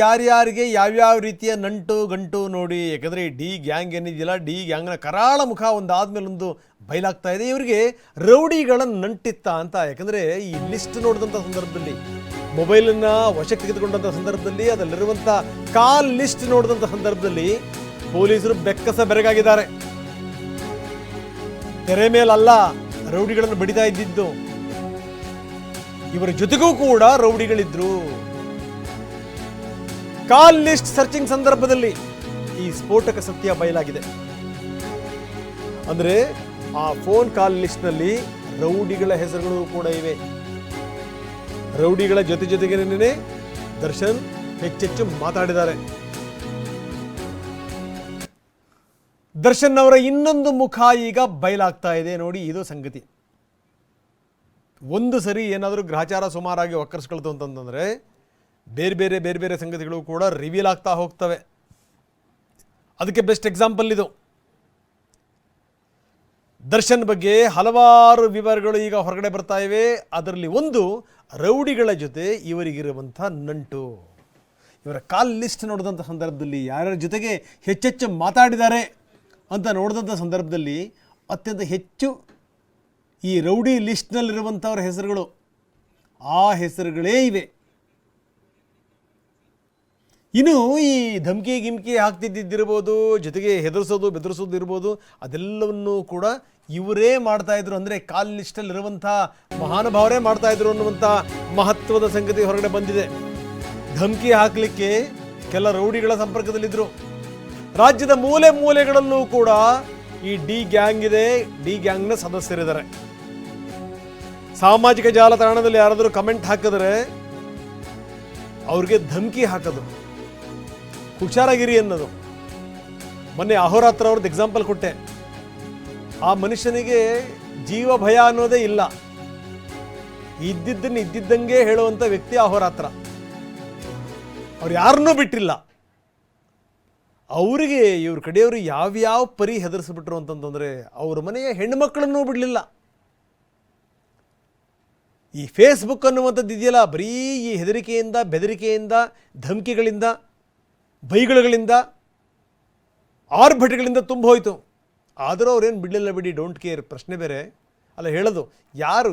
ಯಾರ್ಯಾರಿಗೆ ಯಾವ್ಯಾವ ರೀತಿಯ ನಂಟು ಗಂಟು ನೋಡಿ. ಯಾಕಂದರೆ ಡಿ ಗ್ಯಾಂಗ್ ಏನಿದೆಯಲ್ಲ, ಡಿ ಗ್ಯಾಂಗ್ನ ಕರಾಳ ಮುಖ ಒಂದಾದ್ಮೇಲೆ ಒಂದು ಬಯಲಾಗ್ತಾ ಇದೆ. ಇವರಿಗೆ ರೌಡಿಗಳ ನಂಟಿತ್ತ ಅಂತ. ಯಾಕಂದರೆ ಈ ಲಿಸ್ಟ್ ನೋಡಿದಂಥ ಸಂದರ್ಭದಲ್ಲಿ, ಮೊಬೈಲನ್ನು ವಶಕ್ಕೆ ತೆಗೆದುಕೊಂಡಂಥ ಸಂದರ್ಭದಲ್ಲಿ, ಅದರಲ್ಲಿರುವಂಥ ಕಾಲ್ ಲಿಸ್ಟ್ ನೋಡಿದಂಥ ಸಂದರ್ಭದಲ್ಲಿ ಪೊಲೀಸರು ಬೆಕ್ಕಸ ಬೆರಗಾಗಿದ್ದಾರೆ. ತೆರೆ ಮೇಲಲ್ಲ ರೌಡಿಗಳನ್ನು ಬಡಿತಾ ಇದ್ದಿದ್ದು, ಇವರ ಜೊತೆಗೂ ಕೂಡ ರೌಡಿಗಳಿದ್ರು. ಕಾಲ್ ಲಿಸ್ಟ್ ಸರ್ಚಿಂಗ್ ಸಂದರ್ಭದಲ್ಲಿ ಈ ಸ್ಫೋಟಕ ಸತ್ಯ ಬಯಲಾಗಿದೆ. ಅಂದ್ರೆ ಆ ಫೋನ್ ಕಾಲ್ ಲಿಸ್ಟ್ ನಲ್ಲಿ ರೌಡಿಗಳ ಹೆಸರುಗಳು ಕೂಡ ಇವೆ. ರೌಡಿಗಳ ಜೊತೆಗೆ ದರ್ಶನ್ ಹೆಚ್ಚೆಚ್ಚು ಮಾತಾಡಿದ್ದಾರೆ. ದರ್ಶನ್ ಅವರ ಇನ್ನೊಂದು ಮುಖ ಈಗ ಬಯಲಾಗ್ತಾ ಇದೆ. ನೋಡಿ, ಇದು ಸಂಗತಿ. ಒಂದು ಸರಿ ಏನಾದರೂ ಗ್ರಹಚಾರ ಸುಮಾರಾಗಿ ಒಕ್ಕರ್ಸ್ಕೊಳ್ತು ಅಂತಂದ್ರೆ ಬೇರೆ ಬೇರೆ ಸಂಗತಿಗಳು ಕೂಡ ರಿವೀಲ್ ಆಗ್ತಾ ಹೋಗ್ತವೆ. ಅದಕ್ಕೆ ಬೆಸ್ಟ್ ಎಕ್ಸಾಂಪಲ್ ಇದು. ದರ್ಶನ್ ಬಗ್ಗೆ ಹಲವಾರು ವಿವರಗಳು ಈಗ ಹೊರಗಡೆ ಬರ್ತಾ ಇವೆ. ಅದರಲ್ಲಿ ಒಂದು, ರೌಡಿಗಳ ಜೊತೆ ಇವರಿಗಿರುವಂಥ ನಂಟು. ಇವರ ಕಾಲ್ ಲಿಸ್ಟ್ ನೋಡಿದಂಥ ಸಂದರ್ಭದಲ್ಲಿ ಯಾರ್ಯಾರ ಜೊತೆಗೆ ಹೆಚ್ಚೆಚ್ಚು ಮಾತಾಡಿದ್ದಾರೆ ಅಂತ ನೋಡಿದಂಥ ಸಂದರ್ಭದಲ್ಲಿ ಅತ್ಯಂತ ಹೆಚ್ಚು ಈ ರೌಡಿ ಲಿಸ್ಟ್ನಲ್ಲಿರುವಂಥವ್ರ ಹೆಸರುಗಳು, ಆ ಹೆಸರುಗಳೇ ಇವೆ. ಇನ್ನು ಈ ಧಮಕಿ ಗಿಮ್ಕಿ ಹಾಕ್ತಿದ್ದಿರ್ಬೋದು, ಜೊತೆಗೆ ಹೆದರಿಸೋದು ಬೆದರಿಸೋದು ಇರ್ಬೋದು, ಅದೆಲ್ಲವನ್ನೂ ಕೂಡ ಇವರೇ ಮಾಡ್ತಾಯಿದ್ರು. ಅಂದರೆ ಕಾಲ್ ಲಿಸ್ಟಲ್ಲಿರುವಂಥ ಮಹಾನುಭಾವರೇ ಮಾಡ್ತಾಯಿದ್ರು ಅನ್ನುವಂಥ ಮಹತ್ವದ ಸಂಗತಿ ಹೊರಗಡೆ ಬಂದಿದೆ. ಧಮಕಿ ಹಾಕಲಿಕ್ಕೆ ಕೆಲ ರೌಡಿಗಳ ಸಂಪರ್ಕದಲ್ಲಿದ್ದರು. ರಾಜ್ಯದ ಮೂಲೆ ಮೂಲೆಗಳಲ್ಲೂ ಕೂಡ ಈ ಡಿ ಗ್ಯಾಂಗ್ ಇದೆ, ಡಿ ಗ್ಯಾಂಗ್ನ ಸದಸ್ಯರಿದ್ದಾರೆ. ಸಾಮಾಜಿಕ ಜಾಲತಾಣದಲ್ಲಿ ಯಾರಾದರೂ ಕಮೆಂಟ್ ಹಾಕಿದ್ರೆ ಅವ್ರಿಗೆ ಧಮಕಿ ಹಾಕೋದು, ಹುಷಾರಾಗಿರಿ ಅನ್ನೋದು. ಮೊನ್ನೆ ಅಹೋರಾತ್ರ ಅವ್ರದ್ದು ಎಕ್ಸಾಂಪಲ್ ಕೊಟ್ಟೆ. ಆ ಮನುಷ್ಯನಿಗೆ ಜೀವ ಭಯ ಅನ್ನೋದೇ ಇಲ್ಲ. ಇದ್ದಿದ್ದನ್ನು ಇದ್ದಿದ್ದಂಗೆ ಹೇಳುವಂಥ ವ್ಯಕ್ತಿ ಅಹೋರಾತ್ರ. ಅವ್ರು ಯಾರನ್ನೂ ಬಿಟ್ಟಿಲ್ಲ. ಅವರಿಗೆ ಇವ್ರ ಕಡೆಯವರು ಯಾವ್ಯಾವ ಪರಿ ಹೆದರಿಸ್ಬಿಟ್ರು ಅಂತಂತಂದರೆ ಅವ್ರ ಮನೆಯ ಹೆಣ್ಣುಮಕ್ಕಳನ್ನೂ ಬಿಡಲಿಲ್ಲ. ಈ ಫೇಸ್ಬುಕ್ ಅನ್ನುವಂಥದ್ದು ಇದೆಯಲ್ಲ, ಬರೀ ಈ ಹೆದರಿಕೆಯಿಂದ, ಬೆದರಿಕೆಯಿಂದ, ಧಮಕಿಗಳಿಂದ, ಬೈಗಳುಗಳಿಂದ, ಆರ್ಭಟಗಳಿಂದ ತುಂಬ ಹೋಯಿತು. ಆದರೂ ಅವ್ರೇನು ಬಿಡಲಿಲ್ಲ ಬಿಡಿ, ಡೋಂಟ್ ಕೇರ್. ಪ್ರಶ್ನೆ ಬೇರೆ ಅಲ್ಲ ಹೇಳೋದು, ಯಾರು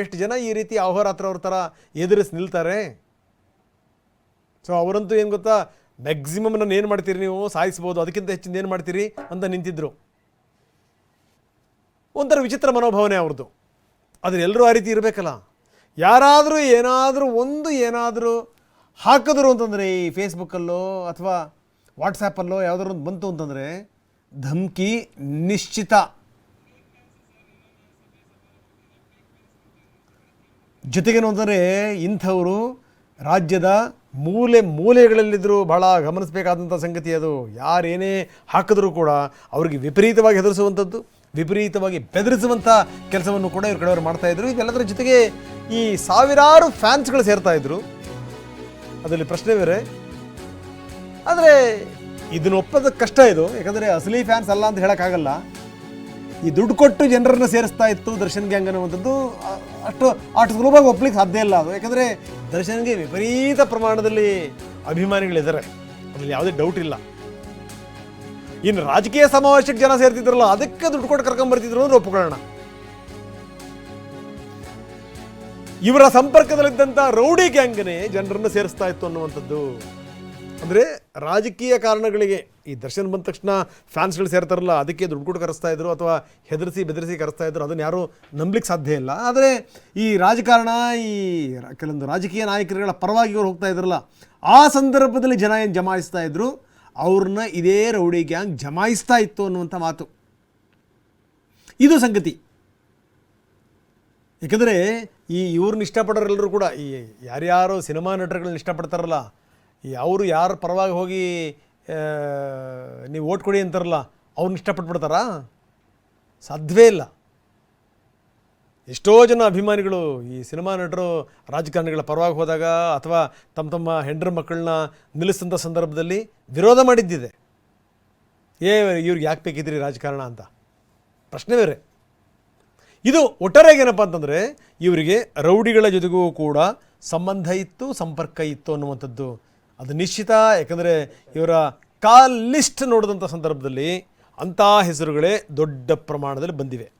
ಎಷ್ಟು ಜನ ಈ ರೀತಿ ಅಹೋರಾತ್ರ ಅವ್ರ ಥರ ಎದುರಿಸಿ ನಿಲ್ತಾರೆ? ಸೊ ಅವರಂತೂ ಏನು ಗೊತ್ತಾ, ಮ್ಯಾಕ್ಸಿಮಮ್ ನಾನು ಏನು ಮಾಡ್ತೀರಿ ನೀವು, ಸಾಯಿಸ್ಬೋದು, ಅದಕ್ಕಿಂತ ಹೆಚ್ಚಿನ ಏನು ಮಾಡ್ತೀರಿ ಅಂತ ನಿಂತಿದ್ರು. ಒಂಥರ ವಿಚಿತ್ರ ಮನೋಭಾವನೆ ಅವ್ರದ್ದು. ಆದರೆ ಎಲ್ಲರೂ ಆ ರೀತಿ ಇರಬೇಕಲ್ಲ. ಯಾರಾದರೂ ಏನಾದರೂ ಹಾಕಿದ್ರು ಅಂತಂದರೆ ಈ ಫೇಸ್ಬುಕ್ಕಲ್ಲೋ ಅಥವಾ ವಾಟ್ಸಪ್ಪಲ್ಲೋ ಯಾವುದಾದ್ರು ಒಂದು ಬಂತು ಅಂತಂದರೆ ಧಮಕಿ ನಿಶ್ಚಿತ. ಜೊತೆಗೇನು ಅಂತಂದರೆ ಇಂಥವರು ರಾಜ್ಯದ ಮೂಲೆ ಮೂಲೆಗಳಲ್ಲಿದ್ದರೂ ಭಾಳ ಗಮನಿಸಬೇಕಾದಂಥ ಸಂಗತಿ ಅದು. ಯಾರೇನೇ ಹಾಕಿದ್ರೂ ಕೂಡ ಅವ್ರಿಗೆ ವಿಪರೀತವಾಗಿ ಹೆದರಿಸುವಂಥದ್ದು, ವಿಪರೀತವಾಗಿ ಬೆದರಿಸುವಂಥ ಕೆಲಸವನ್ನು ಕೂಡ ಇವ್ರ ಕಡೆಯವರು ಮಾಡ್ತಾಯಿದ್ರು. ಇದೆಲ್ಲದರ ಜೊತೆಗೆ ಈ ಸಾವಿರಾರು ಫ್ಯಾನ್ಸ್ಗಳು ಸೇರ್ತಾಯಿದ್ರು. ಅದರಲ್ಲಿ ಪ್ರಶ್ನೆ ಬೇರೆ. ಆದರೆ ಇದನ್ನು ಒಪ್ಪೋದಕ್ಕೆ ಕಷ್ಟ ಇದು. ಯಾಕಂದರೆ ಅಸಲಿ ಫ್ಯಾನ್ಸ್ ಅಲ್ಲ ಅಂತ ಹೇಳೋಕ್ಕಾಗಲ್ಲ. ಈ ದುಡ್ಡು ಕೊಟ್ಟು ಜನರನ್ನು ಸೇರಿಸ್ತಾ ಇತ್ತು ದರ್ಶನ್ ಗ್ಯಾಂಗ್ ಅನ್ನುವಂಥದ್ದು ಅಷ್ಟು ಸುಲಭವಾಗಿ ಒಪ್ಪಲಿಕ್ಕೆ ಸಾಧ್ಯ ಇಲ್ಲ ಅದು. ಯಾಕಂದರೆ ದರ್ಶನ್ಗೆ ವಿಪರೀತ ಪ್ರಮಾಣದಲ್ಲಿ ಅಭಿಮಾನಿಗಳಿದ್ದಾರೆ, ಅದರಲ್ಲಿ ಯಾವುದೇ ಡೌಟ್ ಇಲ್ಲ. ಇನ್ನು ರಾಜಕೀಯ ಸಮಾವೇಶಕ್ಕೆ ಜನ ಸೇರ್ತಿದ್ರಲ್ಲ, ಅದಕ್ಕೆ ದುಡ್ಡು ಕೊಟ್ಟು ಕರ್ಕೊಂಬರ್ತಿದ್ರು ಅಂದ್ರೆ ಒಪ್ಕೊಳ್ಳೋಣ. ಇವರ ಸಂಪರ್ಕದಲ್ಲಿದ್ದಂಥ ರೌಡಿ ಗ್ಯಾಂಗ್ನೇ ಜನರನ್ನು ಸೇರಿಸ್ತಾ ಇತ್ತು ಅನ್ನುವಂಥದ್ದು. ಅಂದರೆ ರಾಜಕೀಯ ಕಾರಣಗಳಿಗೆ ಈ ದರ್ಶನ್ ಬಂದ ತಕ್ಷಣ ಫ್ಯಾನ್ಸ್ಗಳು ಸೇರ್ತಾರಲ್ಲ, ಅದಕ್ಕೆ ದುಡ್ಡು ಕೊಟ್ಟು ಕರೆಸ್ತಾ ಇದ್ರು ಅಥವಾ ಹೆದರಿಸಿ ಬೆದರಿಸಿ ಕರೆಸ್ತಾ ಇದ್ರು, ಅದನ್ನು ಯಾರೂ ನಂಬಲಿಕ್ಕೆ ಸಾಧ್ಯ ಇಲ್ಲ. ಆದರೆ ಈ ರಾಜಕಾರಣ, ಈ ಕೆಲವೊಂದು ರಾಜಕೀಯ ನಾಯಕರುಗಳ ಪರವಾಗಿ ಇವರು ಹೋಗ್ತಾ ಇದ್ರಲ್ಲ, ಆ ಸಂದರ್ಭದಲ್ಲಿ ಜನ ಏನು ಜಮಾಯಿಸ್ತಾ ಇದ್ರು, ಅವ್ರನ್ನ ಇದೇ ರೌಡಿ ಗ್ಯಾಂಗ್ ಜಮಾಯಿಸ್ತಾ ಇತ್ತು ಅನ್ನುವಂಥ ಮಾತು. ಇದು ಸಂಗತಿ. ಯಾಕಂದರೆ ಇವ್ರನ್ನ ಇಷ್ಟಪಡೋರೆಲ್ಲರೂ ಕೂಡ, ಈ ಯಾರ್ಯಾರು ಸಿನಿಮಾ ನಟರುಗಳನ್ನ ಇಷ್ಟಪಡ್ತಾರಲ್ಲ, ಅವರು ಯಾರ ಪರವಾಗಿ ಹೋಗಿ ನೀವು ಓಟ್ ಕೊಡಿ ಅಂತಾರಲ್ಲ, ಅವ್ರನ್ನ ಇಷ್ಟಪಟ್ಬಿಡ್ತಾರಾ? ಸಾಧ್ಯವೇ ಇಲ್ಲ. ಎಷ್ಟೋ ಜನ ಅಭಿಮಾನಿಗಳು ಈ ಸಿನಿಮಾ ನಟರು ರಾಜಕಾರಣಿಗಳ ಪರವಾಗಿ ಹೋದಾಗ ಅಥವಾ ತಮ್ಮ ಹೆಂಡ್ರ ಮಕ್ಕಳನ್ನ ನಿಲ್ಲಿಸಿದಂಥ ಸಂದರ್ಭದಲ್ಲಿ ವಿರೋಧ ಮಾಡಿದ್ದಿದೆ. ಇವ್ರಿಗೆ ಯಾಕೆ ಬೇಕಿದ್ರಿ ರಾಜಕಾರಣ ಅಂತ ಪ್ರಶ್ನೆ ಬೇರೆ. ಇದು ಒಟ್ಟಾರೆಯಾಗಿ ಏನಪ್ಪ ಅಂತಂದರೆ ಇವರಿಗೆ ರೌಡಿಗಳ ಜೊತೆಗೂ ಕೂಡ ಸಂಬಂಧ ಇತ್ತು, ಸಂಪರ್ಕ ಇತ್ತು ಅನ್ನುವಂಥದ್ದು ಅದು ನಿಶ್ಚಿತ. ಯಾಕಂದರೆ ಇವರ ಕಾಲ್ ಲಿಸ್ಟ್ ನೋಡಿದಂಥ ಸಂದರ್ಭದಲ್ಲಿ ಅಂಥ ಹೆಸರುಗಳೇ ದೊಡ್ಡ ಪ್ರಮಾಣದಲ್ಲಿ ಬಂದಿವೆ.